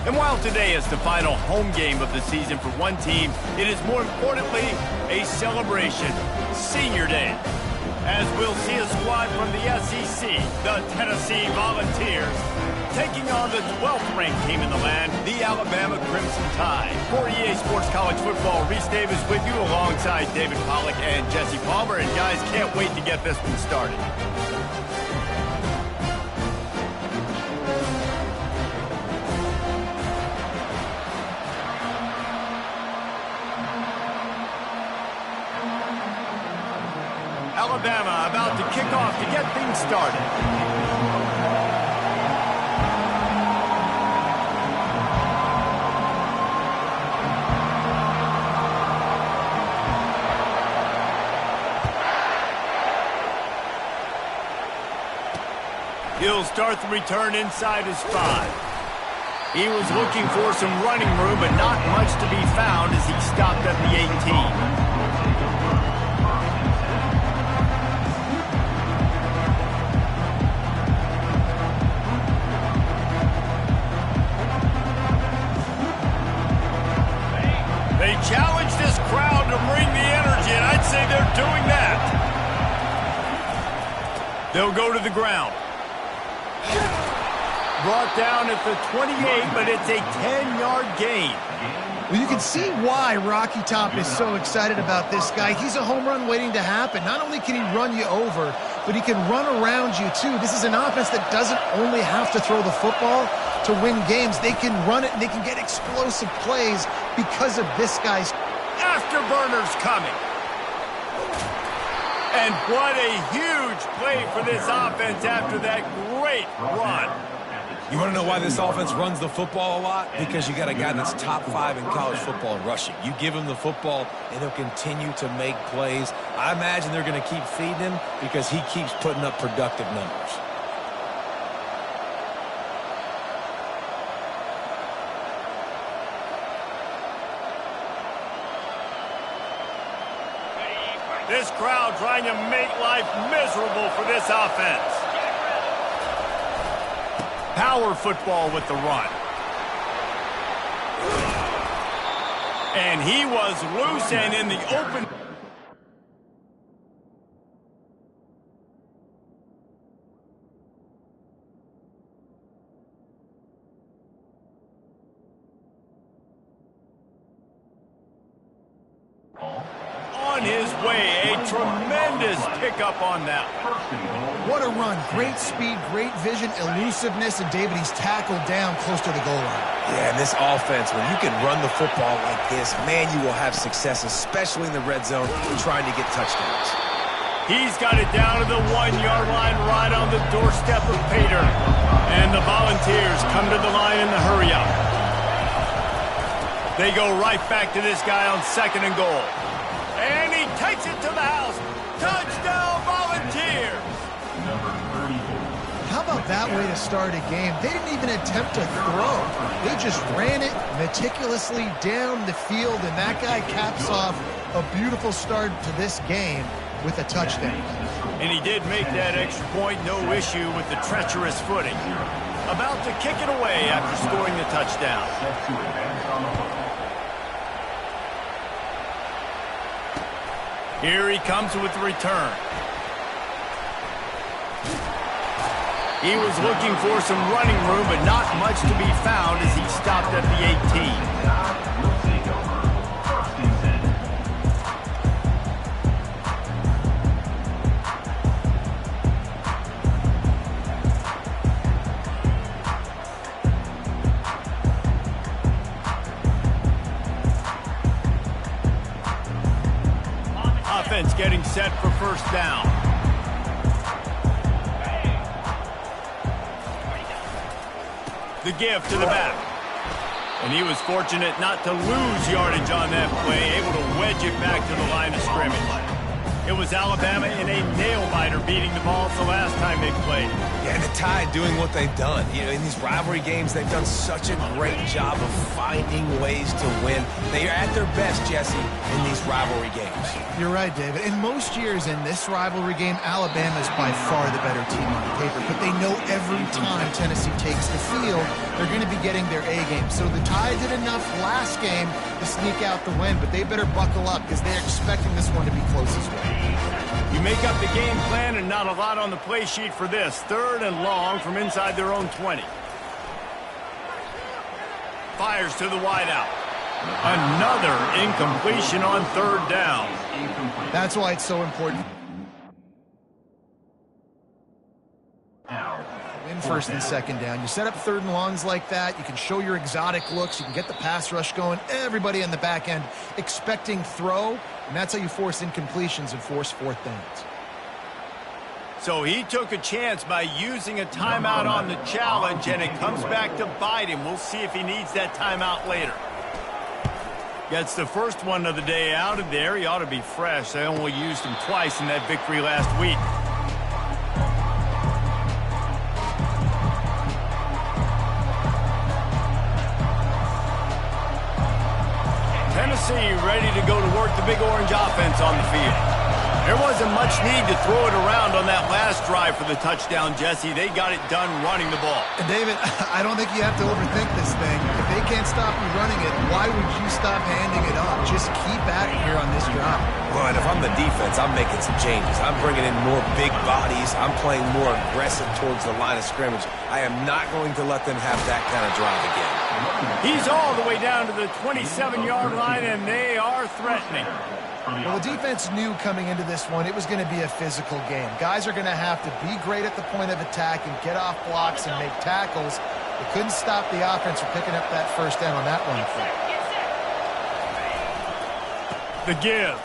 And while today is the final home game of the season for one team, it is more importantly a celebration, Senior Day. As we'll see a squad from the SEC, the Tennessee Volunteers, taking on the 12th ranked team in the land, the Alabama Crimson Tide. For EA Sports College Football, Reese Davis with you alongside David Pollack and Jesse Palmer. And guys, can't wait to get this one started. Alabama about to kick off to get things started. He'll start the return inside his 5. He was looking for some running room, but not much to be found as he stopped at the 18. They challenge this crowd to bring the energy, and I'd say they're doing that. They'll go to the ground. Brought down at the 28, but it's a 10-yard gain. Well, you can see why Rocky Top is so excited about this guy. He's a home run waiting to happen. Not only can he run you over, but he can run around you, too. This is an offense that doesn't only have to throw the football to win games. They can run it, and they can get explosive plays because of this guy's afterburners coming. And what a huge play for this offense after that great run. You want to know why this offense runs the football a lot? Because you got a guy that's top 5 in college football in rushing. You give him the football, and he'll continue to make plays. I imagine they're going to keep feeding him because he keeps putting up productive numbers. This crowd trying to make life miserable for this offense. Power football with the run. And he was loose and in the open. On his way, a tremendous pickup on that one. What a run. Great speed, great vision, elusiveness, and David, he's tackled down close to the goal line. Yeah, and this offense, when you can run the football like this, man, you will have success, especially in the red zone, trying to get touchdowns. He's got it down to the 1-yard line right on the doorstep of Pater. And the Volunteers come to the line in the hurry-up. They go right back to this guy on 2nd and goal. And he takes it to the house. Touchdown, Volunteers! How about that way to start a game? They didn't even attempt to throw. They just ran it meticulously down the field, and that guy caps off a beautiful start to this game with a touchdown. And he did make that extra point, no issue with the treacherous footing. About to kick it away after scoring the touchdown. Here he comes with the return. He was looking for some running room, but not much to be found as he stopped at the 18. Offense getting set for first down. The give to the back. And he was fortunate not to lose yardage on that play, able to wedge it back to the line of scrimmage. It was Alabama in a nail-biter beating the Vols the last time they played. Yeah, and the Tide doing what they've done. You know, in these rivalry games, they've done such a great job of finding ways to win. They are at their best, Jesse, in these rivalry games. You're right, David. In most years in this rivalry game, Alabama is by far the better team on paper, but they know every time Tennessee takes the field, they're going to be getting their A game. So the Tide did enough last game to sneak out the win, but they better buckle up because they're expecting this one to be close as well. You make up the game plan and not a lot on the play sheet for this. 3rd and long from inside their own 20. Fires to the wideout. Another incompletion on 3rd down. That's why it's so important. In 1st and 2nd down. You set up 3rd and longs like that. You can show your exotic looks. You can get the pass rush going. Everybody on the back end expecting throw. And that's how you force incompletions and force 4th downs. So he took a chance by using a timeout on the challenge, and it comes back to bite him. We'll see if he needs that timeout later. Gets the first one of the day out of there. He ought to be fresh. They only used him twice in that victory last week. Tennessee ready to go to work the Big Orange offense on the field. There wasn't much need to throw it around on that last drive for the touchdown, Jesse. They got it done running the ball. And David, I don't think you have to overthink this thing. If they can't stop you running it, why would you stop handing it off? Just keep at it here on this drive. Well, and if I'm the defense, I'm making some changes. I'm bringing in more big bodies. I'm playing more aggressive towards the line of scrimmage. I am not going to let them have that kind of drive again. He's all the way down to the 27-yard line, and they are threatening. Well, the defense knew coming into this one it was going to be a physical game. Guys are going to have to be great at the point of attack and get off blocks and make tackles. They couldn't stop the offense from picking up that 1st down on that one. The give.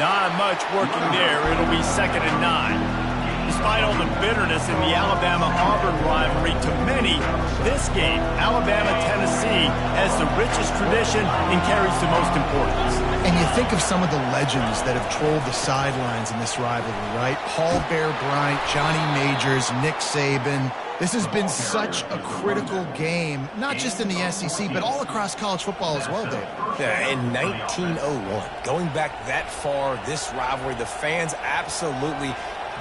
Not much working there. It'll be 2nd and 9. Despite all the bitterness in the Alabama-Auburn rivalry, to many, this game, Alabama-Tennessee, has the richest tradition and carries the most importance. And you think of some of the legends that have trolled the sidelines in this rivalry, right? Paul Bear Bryant, Johnny Majors, Nick Saban. This has been such a critical game, not just in the SEC, but all across college football as well, Dave. Yeah, in 1901, going back that far, this rivalry, the fans absolutely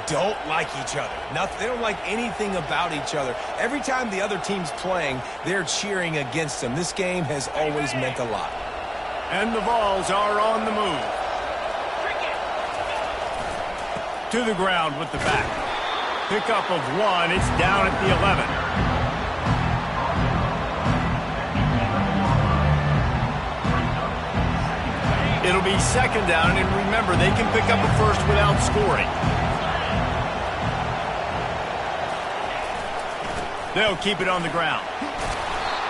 don't like each other. They don't like anything about each other. Every time the other team's playing, they're cheering against them. This game has always meant a lot. And the Vols are on the move. To the ground with the back. Pickup of 1. It's down at the 11. It'll be 2nd down, and remember, they can pick up a 1st without scoring. They'll keep it on the ground.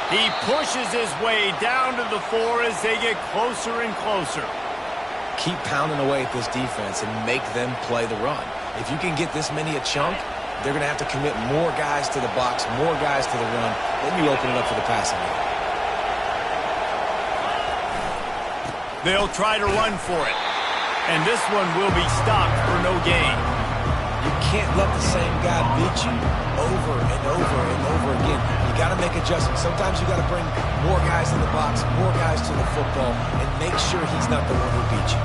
He pushes his way down to the 4 as they get closer and closer. Keep pounding away at this defense and make them play the run. If you can get this many a chunk, they're going to have to commit more guys to the box, more guys to the run. Then you open it up for the passing game. They'll try to run for it. And this one will be stopped for no gain. You can't let the same guy beat you over and over and over again. You got to make adjustments. Sometimes you got to bring more guys in the box, more guys to the football, and make sure he's not the one who beat you.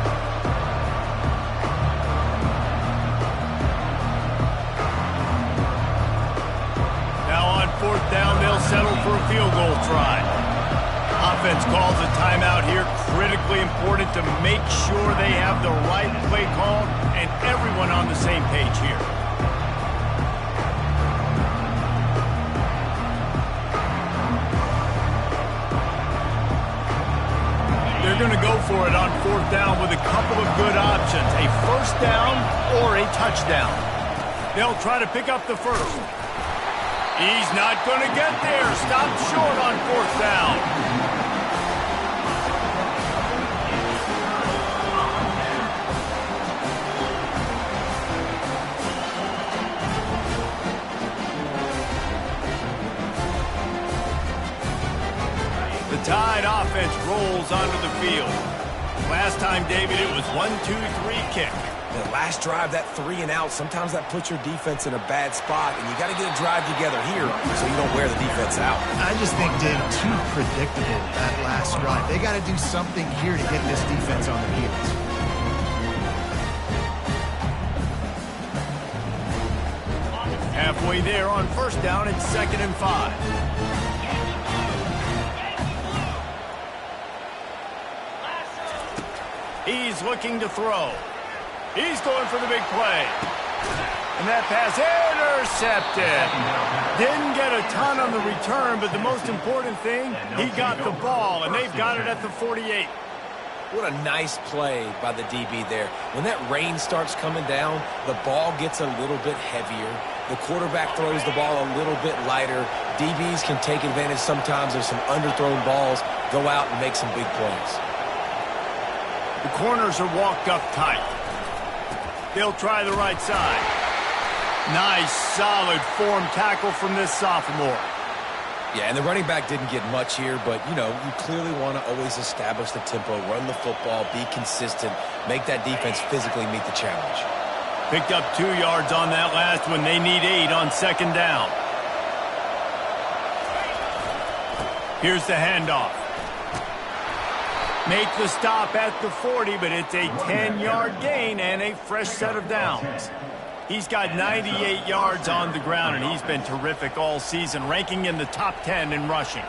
Now on 4th down, they'll settle for a field goal try. Offense calls a timeout here. Critically important to make sure they have the right play call and everyone on the same page here. They're going to go for it on 4th down with a couple of good options. A 1st down or a touchdown. They'll try to pick up the 1st. He's not going to get there. Stopped short on 4th down. The Tide offense rolls onto the field. Last time, David, it was 1-2-3 kick. The last drive, that 3 and out, sometimes that puts your defense in a bad spot, and you got to get a drive together here so you don't wear the defense out. I just think, Dave, too predictable, that last drive. They got to do something here to get this defense on their heels. Halfway there on first down, it's 2nd and 5. He's looking to throw. He's going for the big play. And that pass intercepted. Didn't get a ton on the return, but the most important thing, he got the ball, and they've got it at the 48. What a nice play by the DB there. When that rain starts coming down, the ball gets a little bit heavier. The quarterback throws the ball a little bit lighter. DBs can take advantage sometimes of some underthrown balls, go out and make some big plays. The corners are walked up tight. They'll try the right side. Nice, solid form tackle from this sophomore. Yeah, and the running back didn't get much here, but, you know, you clearly want to always establish the tempo, run the football, be consistent, make that defense physically meet the challenge. Picked up 2 yards on that last one. They need 8 on 2nd down. Here's the handoff. Make the stop at the 40, but it's a 10-yard gain and a fresh set of downs. He's got 98 yards on the ground, and he's been terrific all season, ranking in the top 10 in rushing.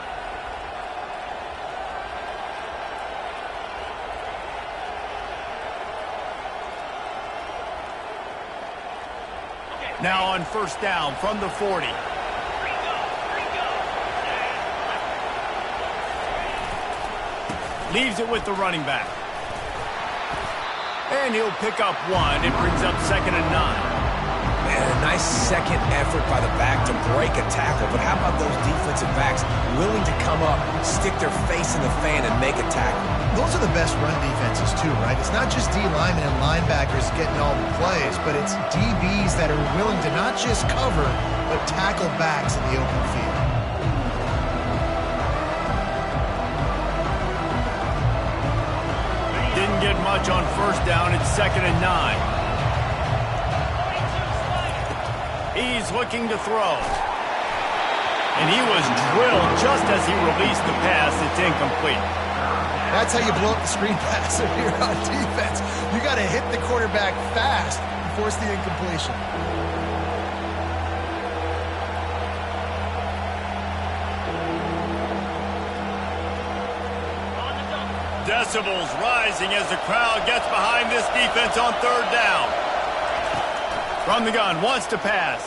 Now on first down from the 40. Leaves it with the running back. And he'll pick up 1. It brings up 2nd and 9. Man, a nice second effort by the back to break a tackle. But how about those defensive backs willing to come up, stick their face in the fan, and make a tackle? Those are the best run defenses, too, right? It's not just D linemen and linebackers getting all the plays, but it's DBs that are willing to not just cover, but tackle backs in the open field. Didn't get much on first down. It's 2nd and 9. He's looking to throw. And he was drilled just as he released the pass. It's incomplete. That's how you blow up the screen pass if you're on defense. You got to hit the quarterback fast and force the incompletion. Decibels rising as the crowd gets behind this defense on 3rd down. From the gun, wants to pass.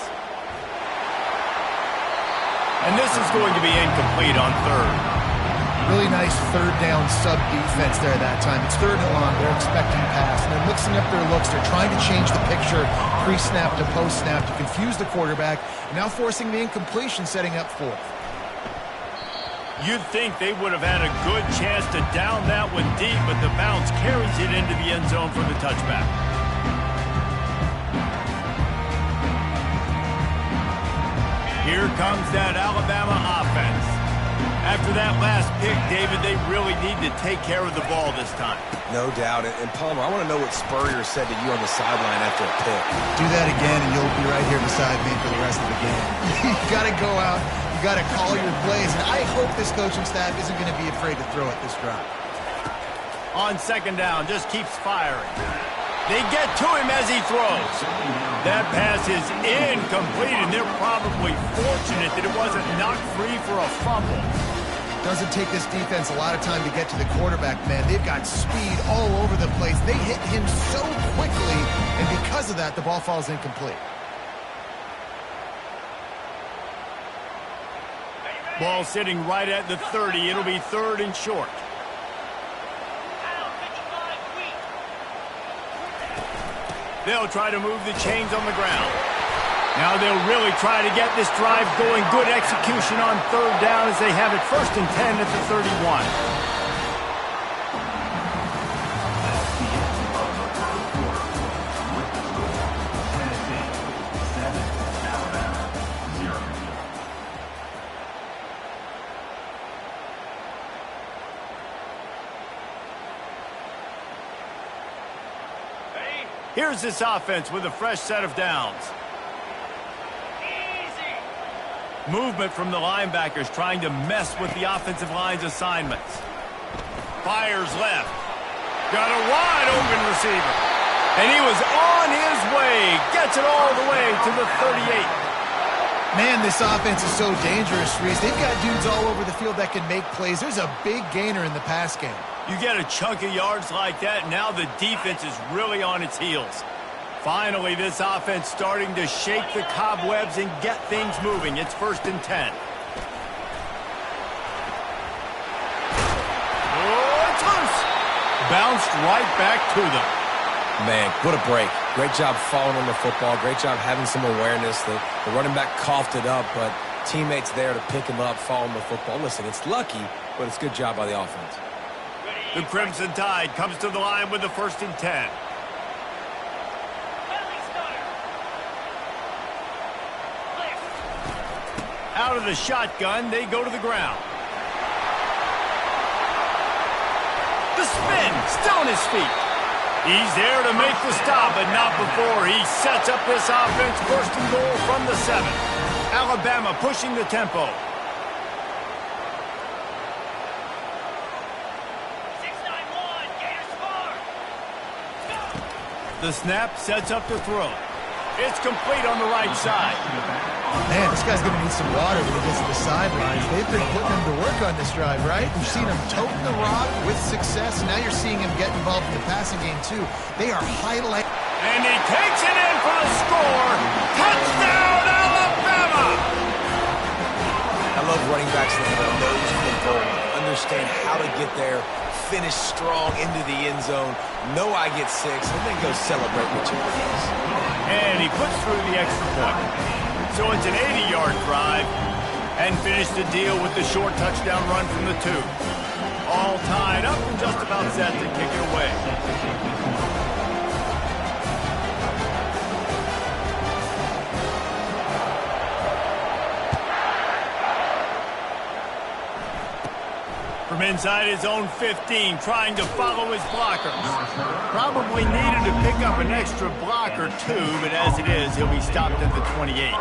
And this is going to be incomplete on 3rd. Really nice 3rd down sub-defense there that time. It's 3rd and long. They're expecting pass, and they're mixing up their looks. They're trying to change the picture pre-snap to post-snap to confuse the quarterback, and now forcing the incompletion, setting up 4th. You'd think they would have had a good chance to down that one deep, but the bounce carries it into the end zone for the touchback. Here comes that Alabama offense. After that last pick, David, they really need to take care of the ball this time. No doubt. And Palmer, I want to know what Spurrier said to you on the sideline after a pick. Do that again, and you'll be right here beside me for the rest of the game. You got to go out. You got to call your plays. And I hope this coaching staff isn't going to be afraid to throw at this drive. On 2nd down, just keeps firing. They get to him as he throws. That pass is incomplete, and they're probably fortunate that it wasn't knocked free for a fumble. Doesn't take this defense a lot of time to get to the quarterback, man. They've got speed all over the place. They hit him so quickly, and because of that, the ball falls incomplete. Ball sitting right at the 30. It'll be 3rd and short. They'll try to move the chains on the ground. Now they'll really try to get this drive going. Good execution on 3rd down as they have it 1st and 10 at the 31. Here's this offense with a fresh set of downs. Movement from the linebackers trying to mess with the offensive line's assignments. Fires left. Got a wide open receiver. And he was on his way. Gets it all the way to the 38. Man, this offense is so dangerous, Reese. They've got dudes all over the field that can make plays. There's a big gainer in the pass game. You get a chunk of yards like that, now the defense is really on its heels. Finally, this offense starting to shake the cobwebs and get things moving. It's 1st and 10. Oh, it's loose. Bounced right back to them. Man, what a break. Great job following on the football. Great job having some awareness. The running back coughed it up, but teammates there to pick him up, following the football. Listen, it's lucky, but it's a good job by the offense. The Crimson Tide comes to the line with the 1st and 10. Out of the shotgun, they go to the ground. The spin, still on his feet. He's there to make the stop, but not before he sets up this offense. 1st and goal from the 7. Alabama pushing the tempo. 6-9-1, Gators score. The snap sets up the throw. It's complete on the right side. Man, this guy's going to need some water when he gets to the sidelines. They've been putting him to work on this drive, right? You've seen him toting the rock with success. Now you're seeing him get involved in the passing game, too. They are highlighting. And he takes it in for the score. Touchdown, Alabama! I love running backs that have a nose for the goal, understand how to get there, finish strong into the end zone, know I get 6, and then go celebrate with your friends. And he puts through the extra point. So it's an 80-yard drive, and finish the deal with the short touchdown run from the 2. All tied up and just about set to kick it away. From inside his own 15, trying to follow his blockers. Probably needed to pick up an extra block or 2, but as it is, he'll be stopped at the 28.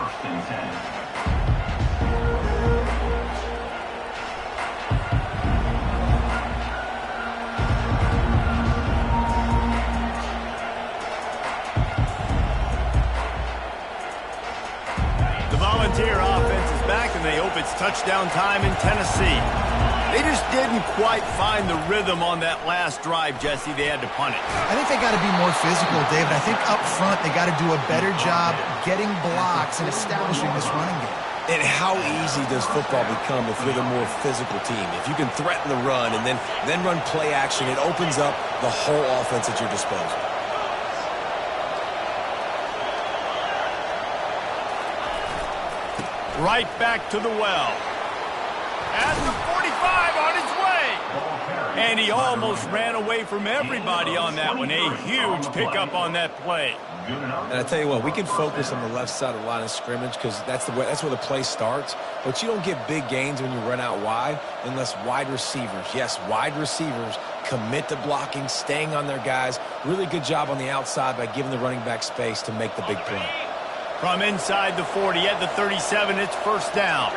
The Volunteer offense is back, and they hope it's touchdown time in Tennessee. They just didn't quite find the rhythm on that last drive, Jesse. They had to punt it. I think they got to be more physical, David. I think up front they got to do a better job getting blocks and establishing this running game. And how easy does football become if you're the more physical team? If you can threaten the run and then run play action, it opens up the whole offense at your disposal. Right back to the well. At the 45 on his way. And he almost ran away from everybody on that one. A huge pickup on that play. And I tell you what, we can focus on the left side of the line of scrimmage because that's where the play starts. But you don't get big gains when you run out wide unless wide receivers, yes, wide receivers, commit to blocking, staying on their guys. Really good job on the outside by giving the running back space to make the big play. From inside the 40 at the 37, it's 1st down.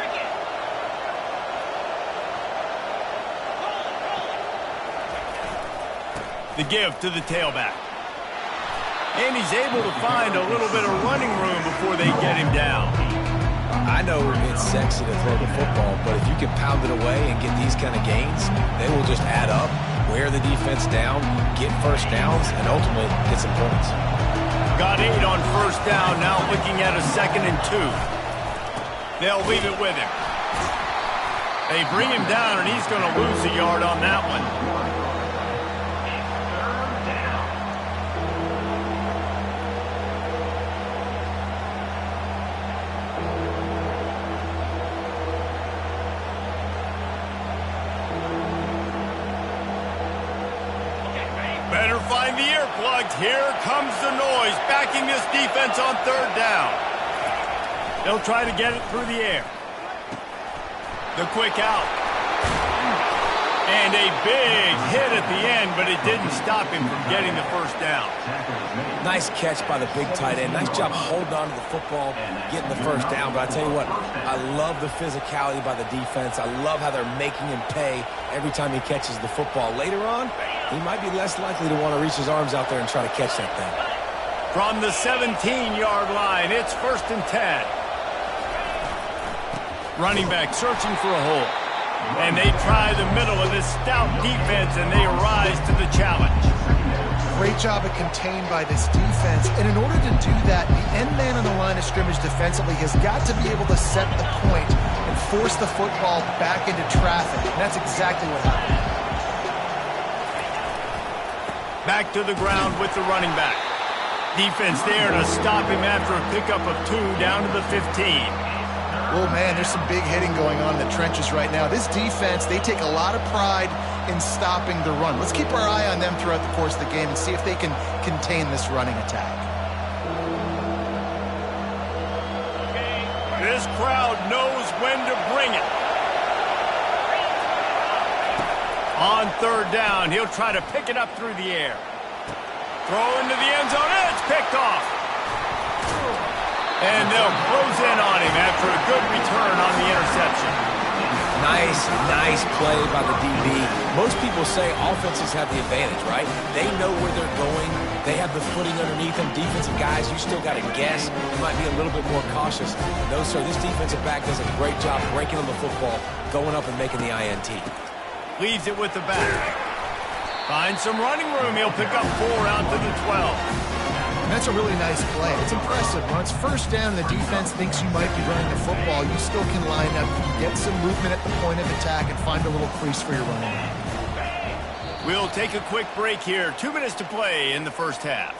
The give to the tailback. And he's able to find a little bit of running room before they get him down. I know it's sexy to throw the football, but if you can pound it away and get these kind of gains, they will just add up, wear the defense down, get 1st downs, and ultimately get some points. Got 8 on 1st down, now looking at a 2nd and 2. They'll leave it with him. They bring him down, and he's going to lose a yard on that one. Better find the earplugs. Here comes the noise, backing this defense on 3rd down. They'll try to get it through the air. The quick out. And a big hit at the end, but it didn't stop him from getting the first down. Nice catch by the big tight end. Nice job holding on to the football, getting the first down. But I tell you what, I love the physicality by the defense. I love how they're making him pay every time he catches the football. Later on, he might be less likely to want to reach his arms out there and try to catch that thing. From the 17-yard line, it's 1st and 10. Running back searching for a hole. And they try the middle of this stout defense, and they rise to the challenge. Great job of contained by this defense. And in order to do that, the end man on the line of scrimmage defensively has got to be able to set the point and force the football back into traffic. And that's exactly what happened. Back to the ground with the running back. Defense there to stop him after a pickup of 2 down to the 15. Oh, man, there's some big hitting going on in the trenches right now. This defense, they take a lot of pride in stopping the run. Let's keep our eye on them throughout the course of the game and see if they can contain this running attack. This crowd knows when to bring it. On 3rd down, he'll try to pick it up through the air. Throw into the end zone, and it's picked off. And they'll close in on him after a good return on the interception. Nice play by the DB. Most people say offenses have the advantage, right? They know where they're going. They have the footing underneath them. Defensive guys, you still got to guess. You might be a little bit more cautious. No, sir, this defensive back does a great job breaking on the football, going up and making the INT. Leaves it with the back. Finds some running room. He'll pick up 4 out to the 12. And that's a really nice play. It's impressive. When it's 1st down and the defense thinks you might be running the football, you still can line up, get some movement at the point of attack, and find a little crease for your running back. We'll take a quick break here. 2 minutes to play in the first half.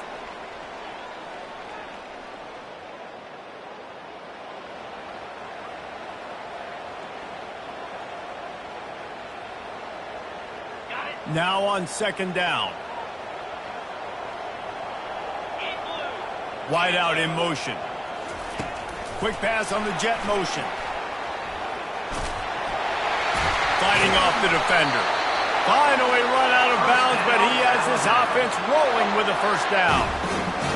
Now on 2nd down. Wide out in motion. Quick pass on the jet motion. Fighting off the defender. Finally run out of bounds, but he has this offense rolling with a 1st down.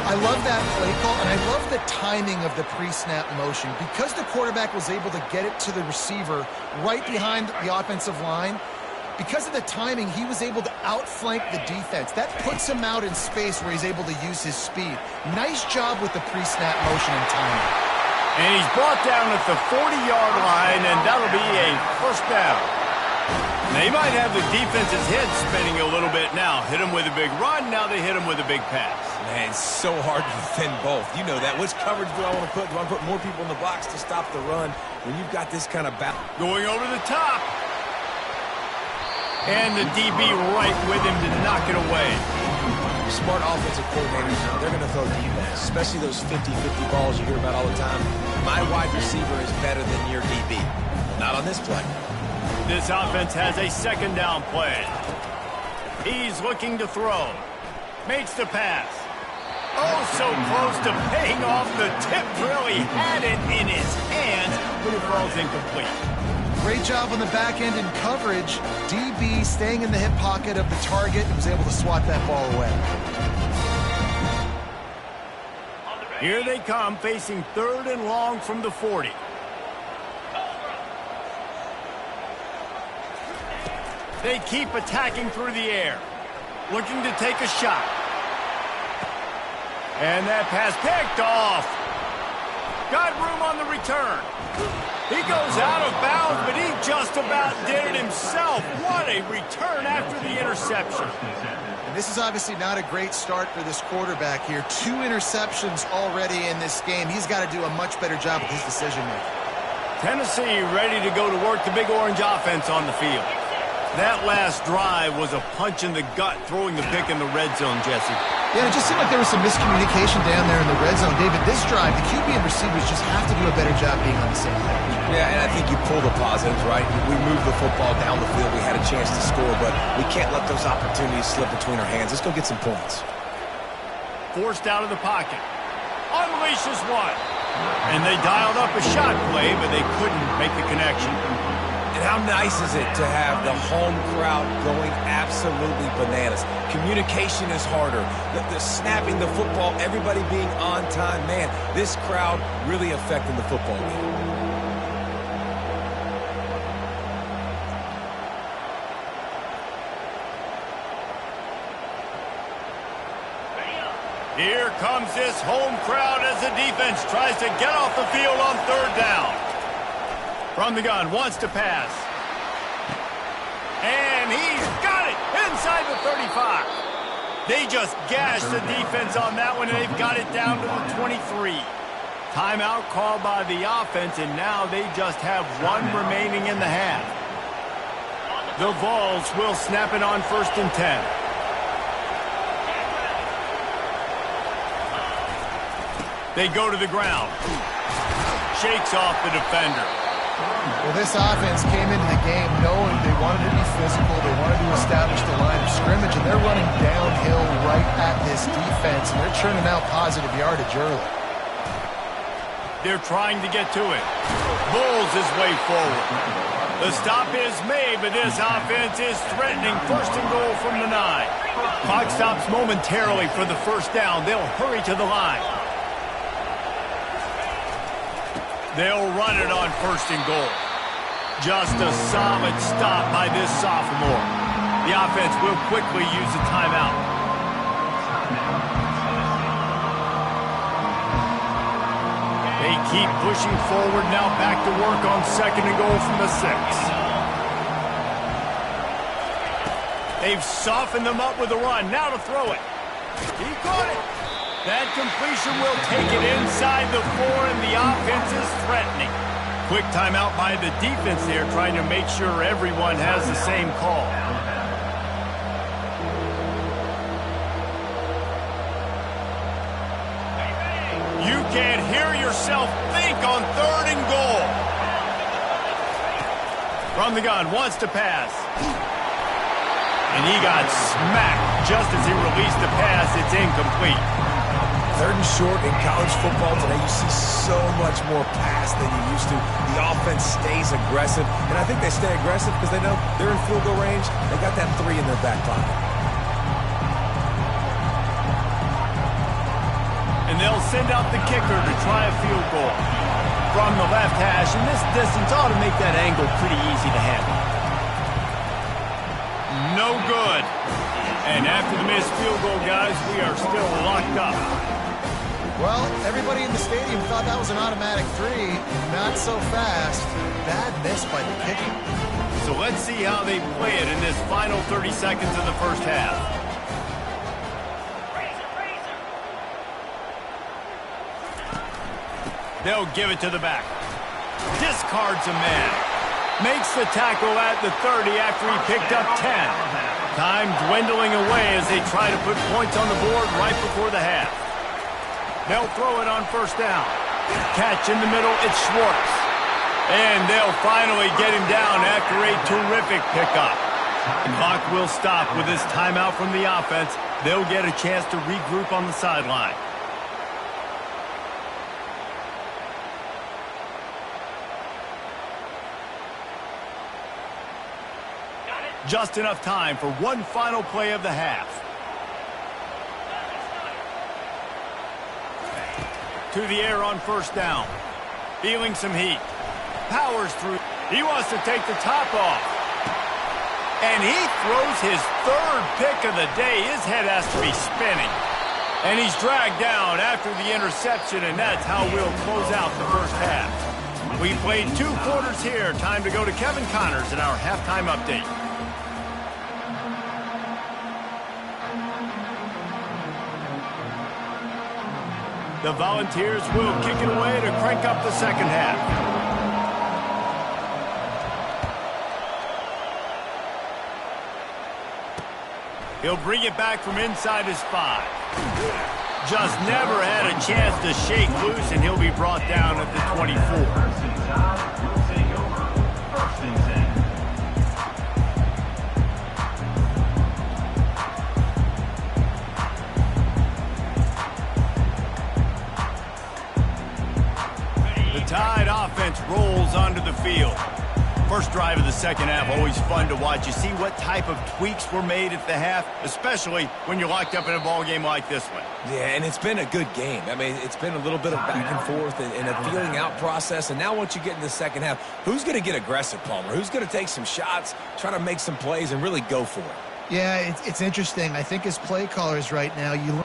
I love that play call, and I love the timing of the pre-snap motion. Because the quarterback was able to get it to the receiver right behind the offensive line, because of the timing, he was able to outflank the defense. That puts him out in space where he's able to use his speed. Nice job with the pre-snap motion and timing. And he's brought down at the 40-yard line, and that'll be a 1st down. They might have the defense's head spinning a little bit now. Hit him with a big run, now they hit him with a big pass. Man, it's so hard to defend both. You know that. Which coverage do I want to put? Do I want to put more people in the box to stop the run? When you've got this kind of battle. Going over the top. And the DB right with him to knock it away. Smart offensive coordinators, they're going to throw deep balls, especially those 50-50 balls you hear about all the time. My wide receiver is better than your DB. Well, not on this play. This offense has a 2nd down play. He's looking to throw. Makes the pass. Oh, so close to paying off the tip drill. He had it in his hands, but it falls incomplete. Great job on the back end in coverage. DB staying in the hip pocket of the target and was able to swat that ball away. Here they come, facing 3rd and long from the 40. They keep attacking through the air, looking to take a shot. And that pass picked off. Got room on the return. He goes out of bounds, but he just about did it himself. What a return after the interception. And this is obviously not a great start for this quarterback here. 2 interceptions already in this game. He's got to do a much better job with his decision-making. Tennessee ready to go to work the Big Orange offense on the field. That last drive was a punch in the gut, throwing the pick in the red zone, Jesse. Yeah, it just seemed like there was some miscommunication down there in the red zone. David, this drive, the QB and receivers just have to do a better job being on the same page. Yeah, and I think you pull the positives, right? We moved the football down the field. We had a chance to score, but we can't let those opportunities slip between our hands. Let's go get some points. Forced out of the pocket. Unleashes one. And they dialed up a shot play, but they couldn't make the connection. And how nice is it to have the home crowd going absolutely bananas? Communication is harder. The snapping the football, everybody being on time. Man, this crowd really affecting the football game. Here comes this home crowd as the defense tries to get off the field on third down. From the gun, wants to pass. And he's got it inside the 35. They just gashed the defense on that one, and they've got it down to the 23. Timeout called by the offense, and now they just have one remaining in the half. The Vols will snap it on 1st and 10. They go to the ground. Shakes off the defender. Well, this offense came into the game knowing they wanted to be physical, they wanted to establish the line of scrimmage, and they're running downhill right at this defense, and they're churning out positive yardage early. They're trying to get to it. Bulls his way forward. The stop is made, but this offense is threatening 1st and goal from the 9. Clock stops momentarily for the 1st down. They'll hurry to the line. They'll run it on 1st and goal. Just a solid stop by this sophomore. The offense will quickly use a timeout. They keep pushing forward, now back to work on 2nd and goal from the 6. They've softened them up with a run. Now to throw it. He caught it. That completion will take it inside the 4, and the offense is threatening. Quick timeout by the defense there, trying to make sure everyone has the same call. You can't hear yourself think on 3rd and goal. From the gun, wants to pass. And he got smacked just as he released the pass. It's incomplete. 3rd and short in college football today, you see so much more pass than you used to. The offense stays aggressive, and I think they stay aggressive because they know they're in field goal range. They got that 3 in their back pocket. And they'll send out the kicker to try a field goal. From the left hash, and this distance ought to make that angle pretty easy to handle. No good. And after the missed field goal, guys, we are still locked up. Well, everybody in the stadium thought that was an automatic 3. Not so fast. Bad miss by the kicker. So let's see how they play it in this final 30 seconds of the 1st half. They'll give it to the back. Discards a man. Makes the tackle at the 30 after he picked up 10. Time dwindling away as they try to put points on the board right before the half. They'll throw it on 1st down. Catch in the middle, it's Schwartz. And they'll finally get him down after a terrific pickup. The clock will stop with this timeout from the offense. They'll get a chance to regroup on the sideline. Just enough time for one final play of the half. To the air on 1st down. Feeling some heat. Powers through. He wants to take the top off. And he throws his 3rd pick of the day. His head has to be spinning. And he's dragged down after the interception, and that's how we'll close out the 1st half. We played 2 quarters here. Time to go to Kevin Connors in our halftime update. The Volunteers will kick it away to crank up the 2nd half. He'll bring it back from inside his 5. Just never had a chance to shake loose, and he'll be brought down at the 24. Tide offense rolls onto the field. First drive of the second half, always fun to watch. You see what type of tweaks were made at the half, especially when you're locked up in a ball game like this one. Yeah, and it's been a good game. I mean, it's been a little bit of back and forth and a feeling out process. And now once you get in the second half, who's going to get aggressive, Palmer? Who's going to take some shots, try to make some plays, and really go for it? Yeah, it's interesting. I think as play callers right now, you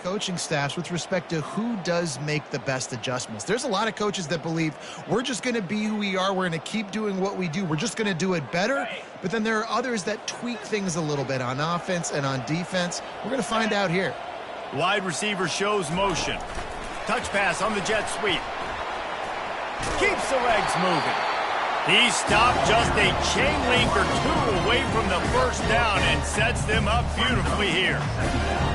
coaching staffs with respect to who does make the best adjustments. There's a lot of coaches that believe we're just going to be who we are. We're going to keep doing what we do. We're just going to do it better. But then there are others that tweak things a little bit on offense and on defense. We're going to find out here. Wide receiver shows motion. Touch pass on the jet sweep. Keeps the legs moving. He stopped just a chain link or two away from the first down and sets them up beautifully here.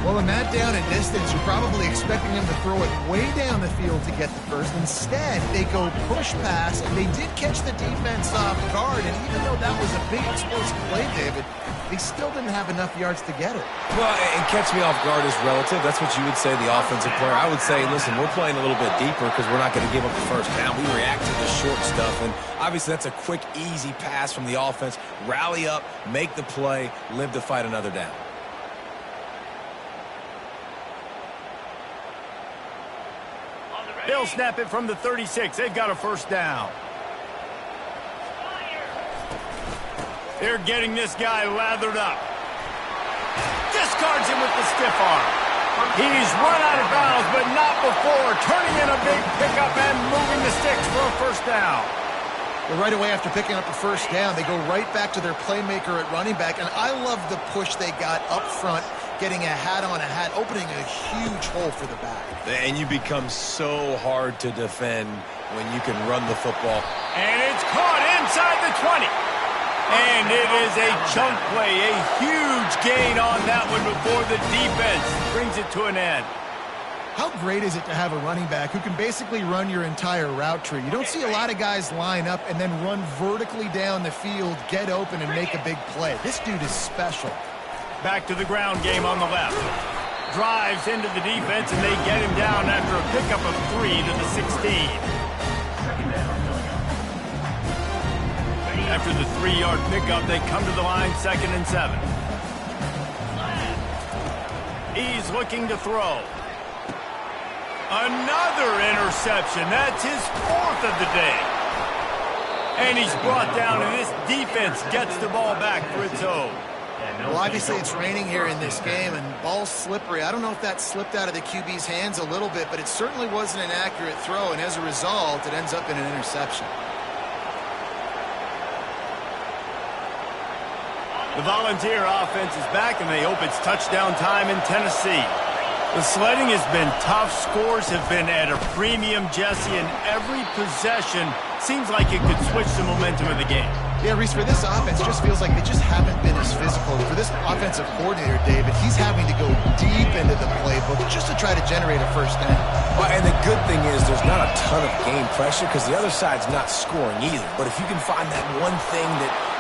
Well, in that down and distance, you're probably expecting him to throw it way down the field to get the first. Instead, they go push pass, and they did catch the defense off guard. And even though that was a big explosive play, David, they still didn't have enough yards to get it. Well, and catch me off guard is relative. That's what you would say, the offensive player. I would say, listen, we're playing a little bit deeper because we're not going to give up the first down. We react to the short stuff, and obviously that's a quick, easy pass from the offense. Rally up, make the play, live to fight another down. They'll snap it from the 36. They've got a first down. They're getting this guy lathered up. Discards him with the stiff arm. He's run out of bounds, but not before turning in a big pickup and moving the sticks for a first down. Well, right away after picking up the first down, they go right back to their playmaker at running back. And I love the push they got up front, getting a hat on a hat, opening a huge hole for the back. And you become so hard to defend when you can run the football. And it's caught inside the 20. And it is a chunk play, a huge gain on that one before the defense brings it to an end. How great is it to have a running back who can basically run your entire route tree? You don't see a lot of guys line up and then run vertically down the field, get open, and make a big play. This dude is special. Back to the ground game on the left. Drives into the defense, and they get him down after a pickup of 3 to the 16. After the 3-yard pickup, they come to the line, 2nd and 7. He's looking to throw. Another interception. That's his 4th of the day. And he's brought down, and this defense gets the ball back for its own. Well, obviously it's raining here in this game, and ball's slippery. I don't know if that slipped out of the QB's hands a little bit, but it certainly wasn't an accurate throw, and as a result, it ends up in an interception. The Volunteer offense is back, and they hope it's touchdown time in Tennessee. The sledding has been tough. Scores have been at a premium, Jesse, and every possession seems like it could switch the momentum of the game. Yeah, Reese, for this offense, it just feels like they just haven't been as physical. For this offensive coordinator, David, he's having to go deep into the playbook just to try to generate a first down. Well, and the good thing is there's not a ton of game pressure because the other side's not scoring either. But if you can find that one thing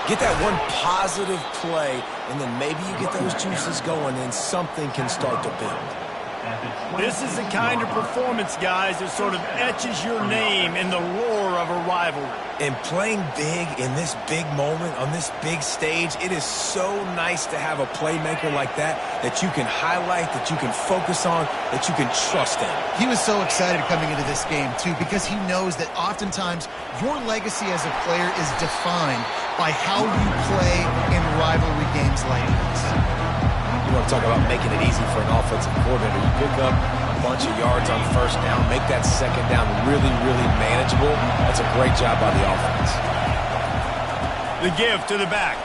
get that one positive play, and then maybe you get those juices going and something can start to build. This is the kind of performance, guys, that sort of etches your name in the roar of a rivalry. And playing big in this big moment, on this big stage, it is so nice to have a playmaker like that you can highlight, that you can focus on, that you can trust in. He was so excited coming into this game, too, because he knows that oftentimes your legacy as a player is defined by how you play in rivalry games like this. You want to talk about making it easy for an offensive coordinator. You pick up a bunch of yards on first down, make that second down really, really manageable. That's a great job by the offense. The give to the back.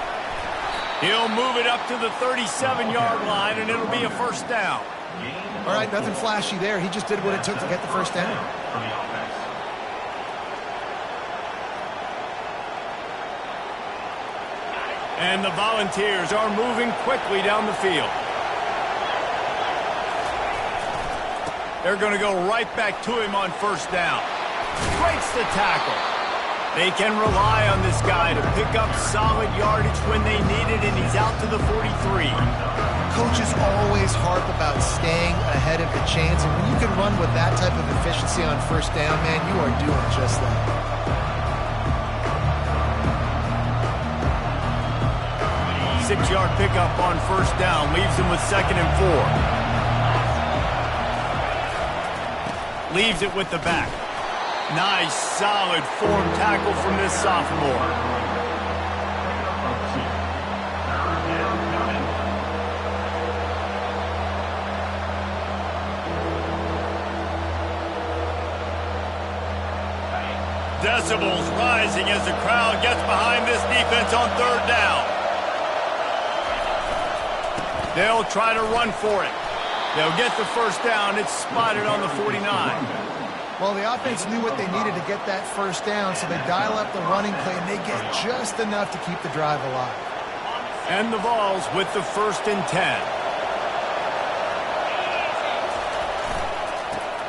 He'll move it up to the 37-yard line, and it'll be a first down. All right, nothing flashy there. He just did what it took to get the first down. And the Volunteers are moving quickly down the field. They're going to go right back to him on first down. Breaks the tackle. They can rely on this guy to pick up solid yardage when they need it, and he's out to the 43. Coaches always harp about staying ahead of the chains, and when you can run with that type of efficiency on first down, man, you are doing just that. 6-yard pickup on first down leaves him with 2nd and 4. Leaves it with the back. Nice, solid form tackle from this sophomore. Decibels rising as the crowd gets behind this defense on 3rd down. They'll try to run for it. They'll get the first down. It's spotted on the 49. Well, the offense knew what they needed to get that first down, so they dial up the running play, and they get just enough to keep the drive alive. And the Vols with the 1st and 10.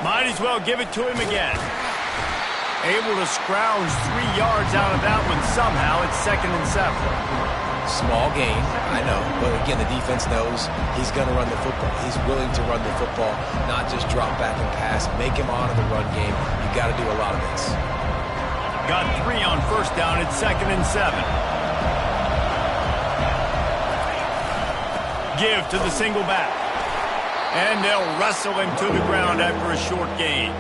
Might as well give it to him again. Able to scrounge 3 yards out of that one somehow. It's 2nd and 7. Small gain, I know, but again, the defense knows he's going to run the football. He's willing to run the football, not just drop back and pass, make him honor the run game. You got to do a lot of this. Got 3 on first down. It's 2nd and 7. Give to the single back. And they'll wrestle him to the ground after a short gain.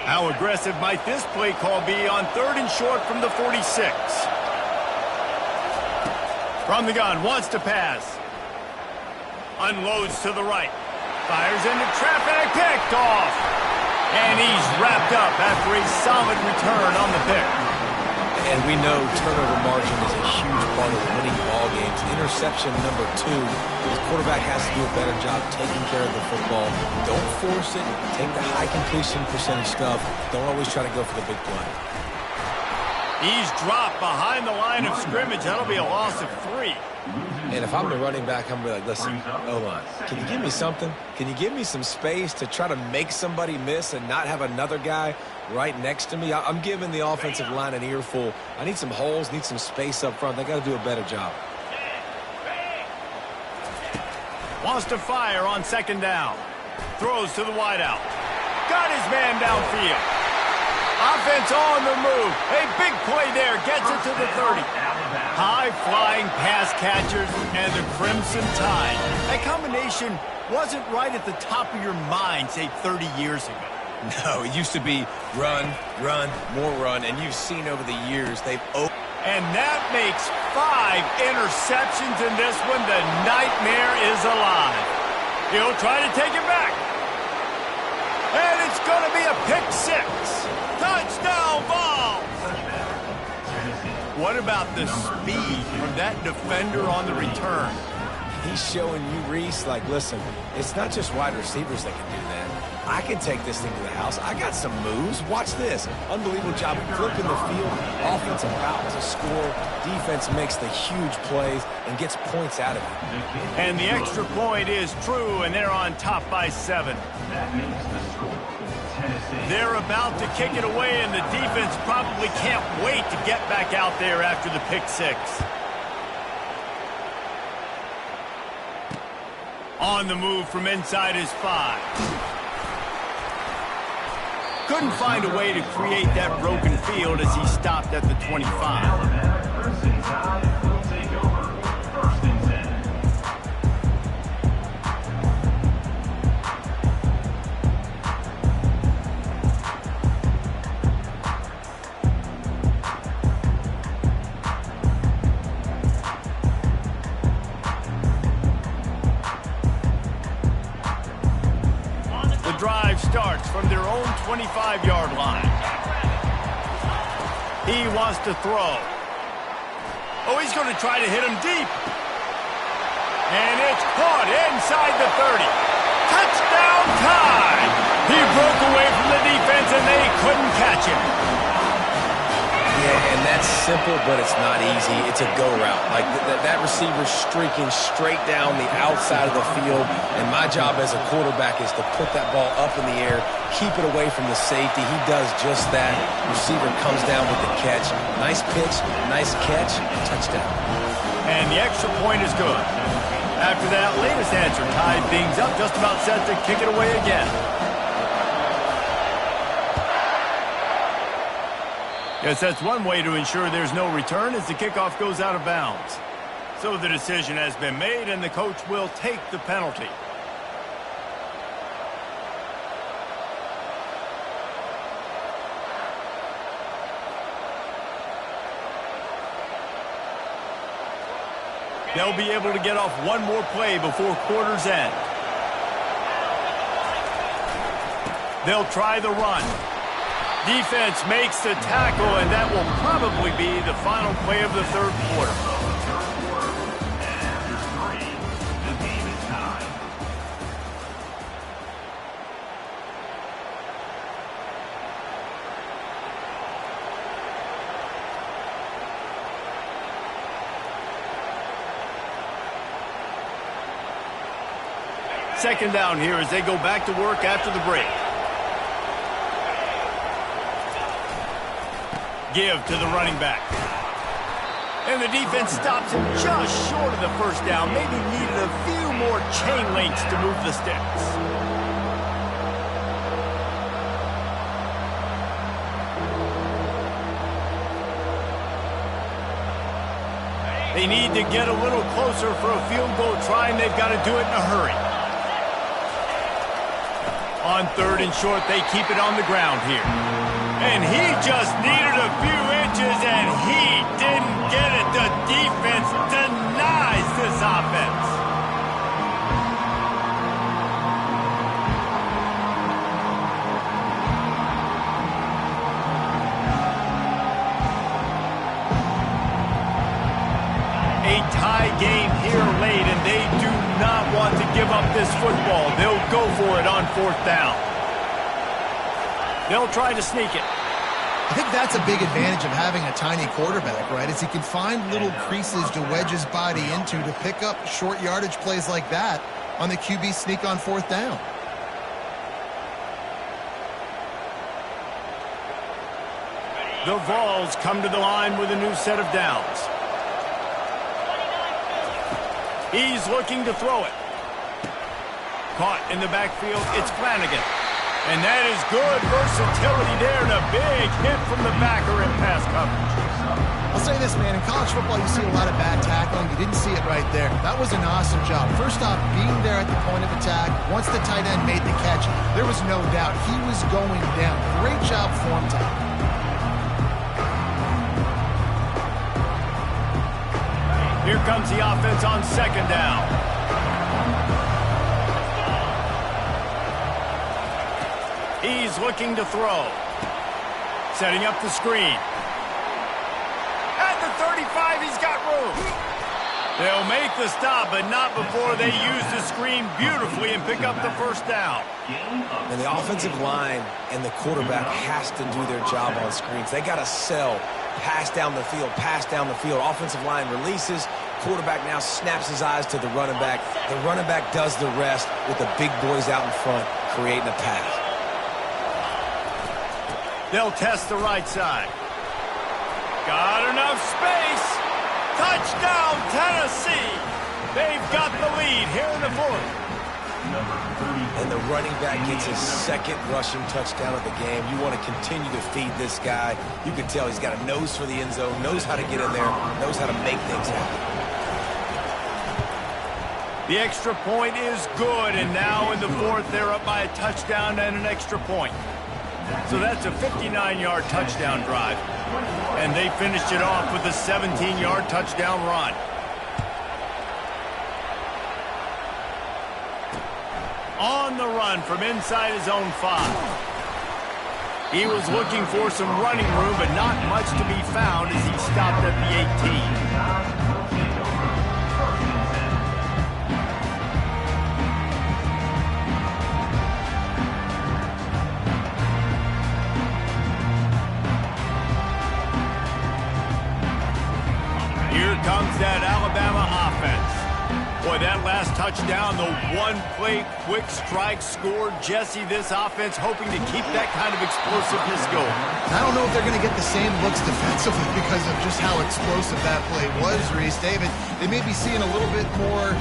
How aggressive might this play call be on 3rd and short from the 46? From the gun, wants to pass. Unloads to the right. Fires into traffic, picked off. And he's wrapped up after a solid return on the pick. And we know turnover margin is a huge part of winning ball games. Interception number 2. The quarterback has to do a better job taking care of the football. Don't force it. Take the high completion percentage stuff. Don't always try to go for the big play. He's dropped behind the line of scrimmage. That'll be a loss of 3. And if I'm the running back, I'm going to be like, listen, O-line, can you give me something? Can you give me some space to try to make somebody miss and not have another guy right next to me? I'm giving the offensive line an earful. I need some holes, need some space up front. They got to do a better job. Wants to fire on 2nd down. Throws to the wideout. Got his man downfield. Offense on the move. A big play there. Gets it to the 30. High-flying pass catchers and the Crimson Tide. That combination wasn't right at the top of your mind, say, 30 years ago. No, it used to be run, run, more run, and you've seen over the years they've opened. And that makes 5 interceptions in this one. The nightmare is alive. He'll try to take it back. And it's going to be a pick 6. Touchdown, Vols! What about the speed from that defender on the return? He's showing you, Reese, like, listen, it's not just wide receivers that can do that. I can take this thing to the house. I got some moves. Watch this. Unbelievable job flipping the field. Offense about to score. Defense makes the huge plays and gets points out of it. And the extra point is true, and they're on top by 7. They're about to kick it away, and the defense probably can't wait to get back out there after the pick 6. On the move from inside his 5. Couldn't find a way to create that broken field as he stopped at the 25. Drive starts from their own 25-yard line. He wants to throw. Oh, he's going to try to hit him deep. And it's caught inside the 30. Touchdown time! He broke away from the defense and they couldn't catch him. Yeah, and that's simple, but it's not easy. It's a go route. Like that receiver's streaking straight down the outside of the field, and my job as a quarterback is to put that ball up in the air, keep it away from the safety. He does just that. Receiver comes down with the catch. Nice pitch, nice catch, touchdown. And the extra point is good. After that latest answer tied things up, just about set to kick it away again. Yes, that's one way to ensure there's no return as the kickoff goes out of bounds. So the decision has been made, and the coach will take the penalty. They'll be able to get off one more play before quarter's end. They'll try the run. Defense makes the tackle, and that will probably be the final play of the third quarter. Second down here as they go back to work after the break. Give to the running back. And the defense stops him just short of the first down. Maybe needed a few more chain links to move the sticks. They need to get a little closer for a field goal try, and they've got to do it in a hurry. On third and short, they keep it on the ground here. And he just needed a few inches, and he didn't get it. The defense denies this offense. A tie game here late, and they do not want to give up this football. They'll go for it on fourth down. They'll try to sneak it. I think that's a big advantage of having a tiny quarterback, right? Is he can find little creases to wedge his body into to pick up short yardage plays like that on the QB sneak on fourth down. The Vols come to the line with a new set of downs. He's looking to throw it. Caught in the backfield, it's Flanagan. And that is good versatility there, and a big hit from the backer in pass coverage. I'll say this, man. In college football, you see a lot of bad tackling. You didn't see it right there. That was an awesome job. First off, being there at the point of attack. Once the tight end made the catch, there was no doubt he was going down. Great job form time. Here comes the offense on second down. He's looking to throw. Setting up the screen. At the 35, he's got room. They'll make the stop, but not before they use the screen beautifully and pick up the first down. And the offensive line and the quarterback has to do their job on screens. They got to sell, pass down the field, pass down the field. Offensive line releases. Quarterback now snaps his eyes to the running back. The running back does the rest with the big boys out in front, creating a pass. They'll test the right side. Got enough space. Touchdown, Tennessee. They've got the lead here in the fourth. And the running back gets his second rushing touchdown of the game. You want to continue to feed this guy. You can tell he's got a nose for the end zone, knows how to get in there, knows how to make things happen. The extra point is good, and now in the fourth, they're up by a touchdown and an extra point. So that's a 59-yard touchdown drive. And they finished it off with a 17-yard touchdown run. On the run from inside his own 5. He was looking for some running room, but not much to be found as he stopped at the 18. Here comes that Alabama offense. Boy, that last touchdown, the one-play quick strike scored. Jesse, this offense hoping to keep that kind of explosiveness going. I don't know if they're going to get the same looks defensively because of just how explosive that play was, Reese. David, they may be seeing a little bit more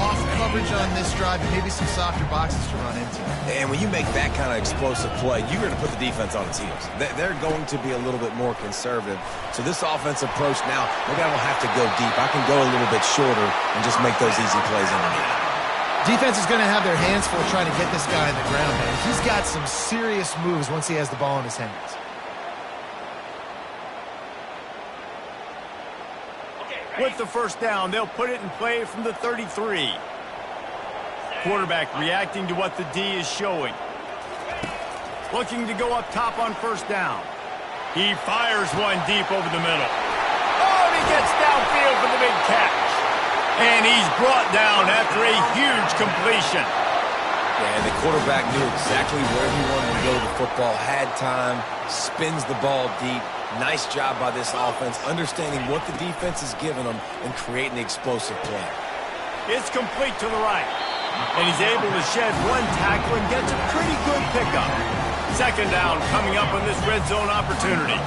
off coverage on this drive and maybe some softer boxes to run into. And when you make that kind of explosive play, you're going to put the defense on its heels. They're going to be a little bit more conservative. So this offense approach now, maybe I don't have to go deep. I can go a little bit shorter and just make those easy plays underneath. Defense is going to have their hands full trying to get this guy on the ground, man. He's got some serious moves once he has the ball in his hands. With the first down, they'll put it in play from the 33. Quarterback reacting to what the D is showing. Looking to go up top on first down. He fires one deep over the middle. Oh, and he gets downfield for the big catch. And he's brought down after a huge completion. Yeah, and the quarterback knew exactly where he wanted to go with the football, had time, spins the ball deep. Nice job by this offense, understanding what the defense is giving them and creating the explosive play. It's complete to the right. And he's able to shed one tackle and gets a pretty good pickup. Second down coming up on this red zone opportunity.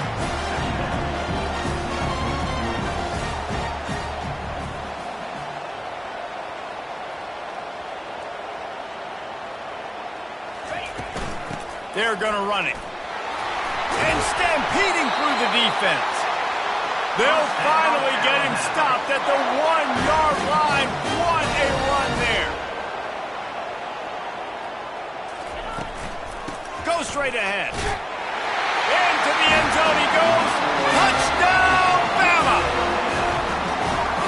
They're going to run it. And stampeding through the defense. They'll finally get him stopped at the 1-yard line. What a run there. Go straight ahead. Into the end zone he goes. Touchdown, Bama!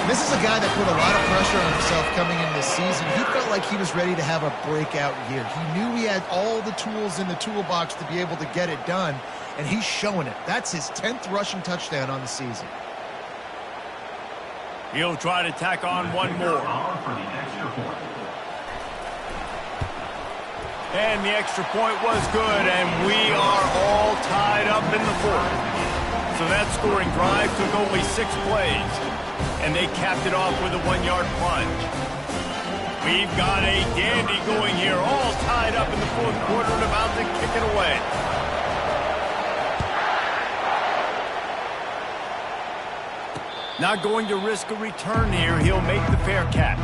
This is a guy that put a lot of pressure on himself coming into this season. He felt like he was ready to have a breakout year. He knew he had all the tools in the toolbox to be able to get it done, and he's showing it. That's his 10th rushing touchdown on the season. He'll try to tack on one more. And the extra point was good, and we are all tied up in the fourth. So that scoring drive took only 6 plays, and they capped it off with a 1-yard plunge. We've got a dandy going here, all tied up in the fourth quarter and about to kick it away. Not going to risk a return here. He'll make the fair catch.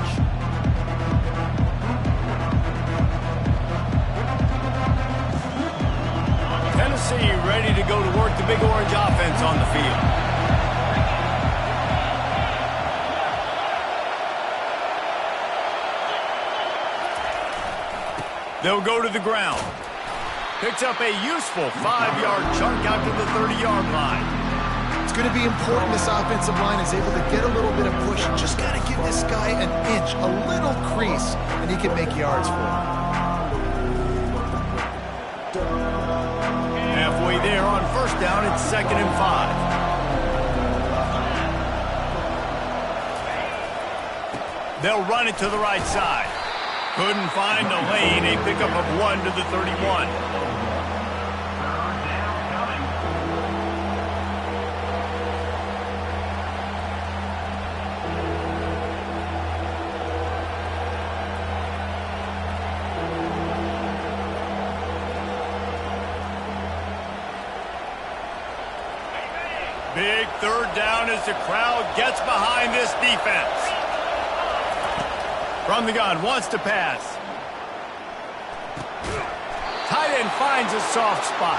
Tennessee ready to go to work the Big Orange offense on the field. They'll go to the ground. Picks up a useful 5-yard chunk out to the 30-yard line. It's going to be important this offensive line is able to get a little bit of push. Just got to give this guy an inch, a little crease, and he can make yards for him. Halfway there on first down, it's 2nd and 5. They'll run it to the right side. Couldn't find a lane. A pickup of 1 to the 31. Big third down as the crowd gets behind this defense. From the gun, wants to pass. Tight end finds a soft spot.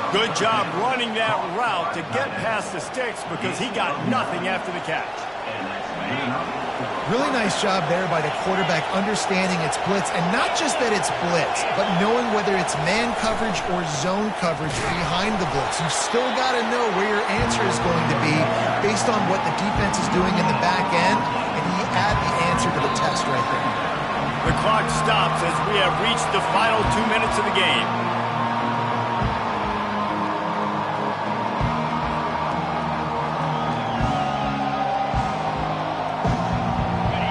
Good job running that route to get past the sticks because he got nothing after the catch. Really nice job there by the quarterback understanding it's blitz, and not just that it's blitz, but knowing whether it's man coverage or zone coverage behind the blitz. You've still got to know where your answer is going to be based on what the defense is doing in the back end, and he add the answer to the test right there. The clock stops as we have reached the final 2 minutes of the game.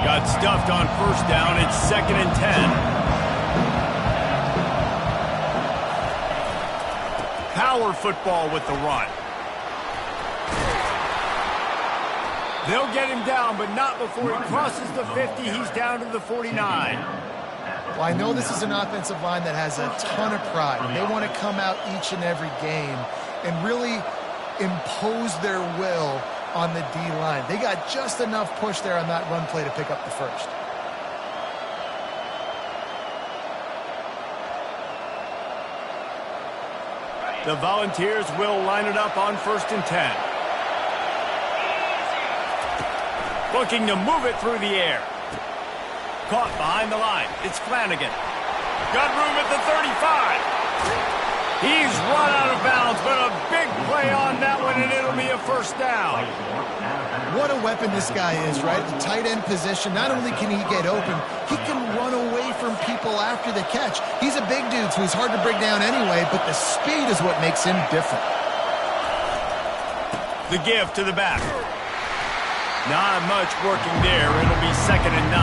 Got stuffed on first down. It's 2nd and 10. Power football with the run. They'll get him down, but not before he crosses the 50. He's down to the 49. Well, I know this is an offensive line that has a ton of pride. They want to come out each and every game and really impose their will on the D-line. They got just enough push there on that run play to pick up the first. The Volunteers will line it up on 1st and 10. Looking to move it through the air. Caught behind the line. It's Flanagan. Got room at the 35. He's run out of bounds, but a big play on that one, and it'll be a first down. What a weapon this guy is, right? The tight end position, not only can he get open, he can run away from people after the catch. He's a big dude, so he's hard to bring down anyway, but the speed is what makes him different. The give to the back. Not much working there. It'll be 2nd and 9.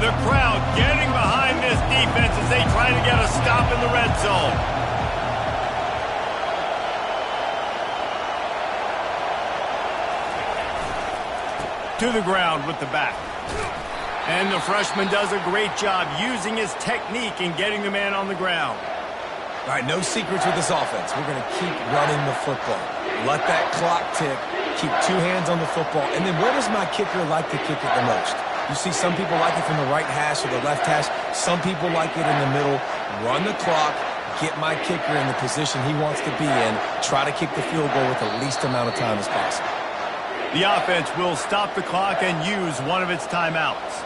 The crowd getting behind this defense as they try to get a stop in the red zone. To the ground with the back. And the freshman does a great job using his technique and getting the man on the ground. All right, no secrets with this offense. We're going to keep running the football. Let that clock tick. Keep 2 hands on the football. And then where does my kicker like to kick it the most? You see some people like it from the right hash or the left hash. Some people like it in the middle. Run the clock. Get my kicker in the position he wants to be in. Try to kick the field goal with the least amount of time as possible. The offense will stop the clock and use one of its timeouts.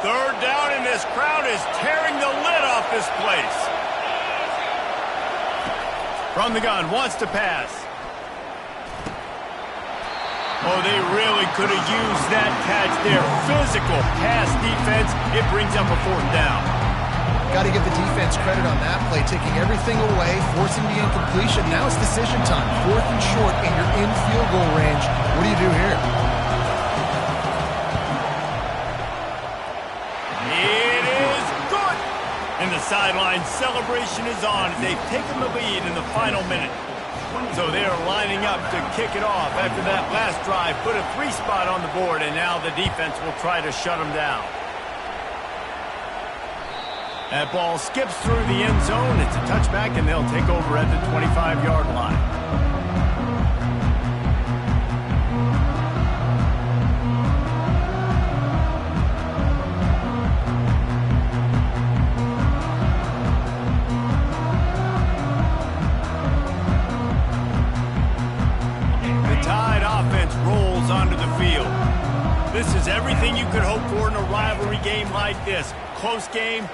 Third down, and this crowd is tearing the lid off this place. From the gun, wants to pass. Oh, they really could have used that catch there. Physical pass defense. It brings up a 4th down. Got to give the defense credit on that play, taking everything away, forcing the incompletion. Now it's decision time. 4th and short, and you're in field goal range. What do you do here? It is good. And the sideline celebration is on as they've taken the lead in the final minute. So they are lining up to kick it off after that last drive. Put a 3 spot on the board, and now the defense will try to shut them down. That ball skips through the end zone. It's a touchback, and they'll take over at the 25-yard line. Onto the field. This is everything you could hope for in a rivalry rivalry game like this. Close game,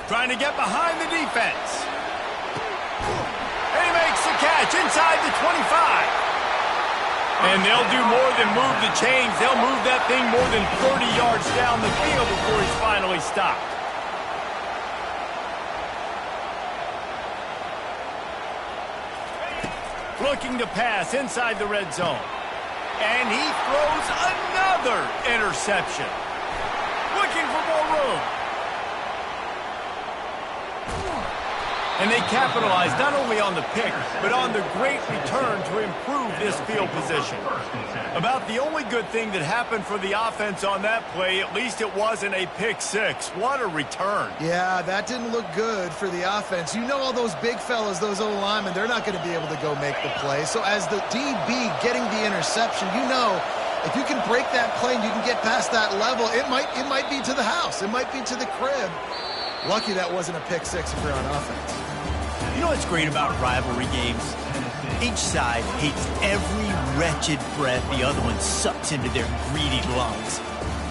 trying to get behind the defense. And he makes the catch inside the 25. And they'll do more than move the chains. They'll move that thing more than 30 yards down the field before he's finally stopped. Looking to pass inside the red zone. And he throws another interception. Looking for more room. And they capitalize not only on the pick, but on the great return to improve this field position. About the only good thing that happened for the offense on that play, at least it wasn't a pick six. What a return. Yeah, that didn't look good for the offense. You know all those big fellas, those O-linemen, they're not going to be able to go make the play. So as the DB getting the interception, you know if you can break that play and you can get past that level, it might be to the house. It might be to the crib. Lucky that wasn't a pick six if you're on offense. You know what's great about rivalry games? Each side hates every wretched breath the other one sucks into their greedy lungs.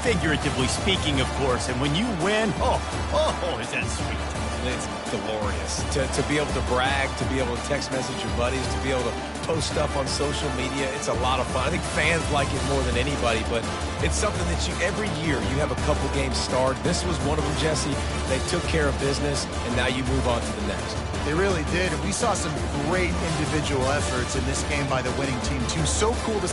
Figuratively speaking, of course. And when you win, oh, is that sweet. It's glorious to be able to brag, to be able to text message your buddies, to be able to post stuff on social media. It's a lot of fun. I think fans like it more than anybody, but it's something that every year you have a couple games start. This was one of them, Jesse. They took care of business, and now you move on to the next. They really did, and we saw some great individual efforts in this game by the winning team, too. So cool to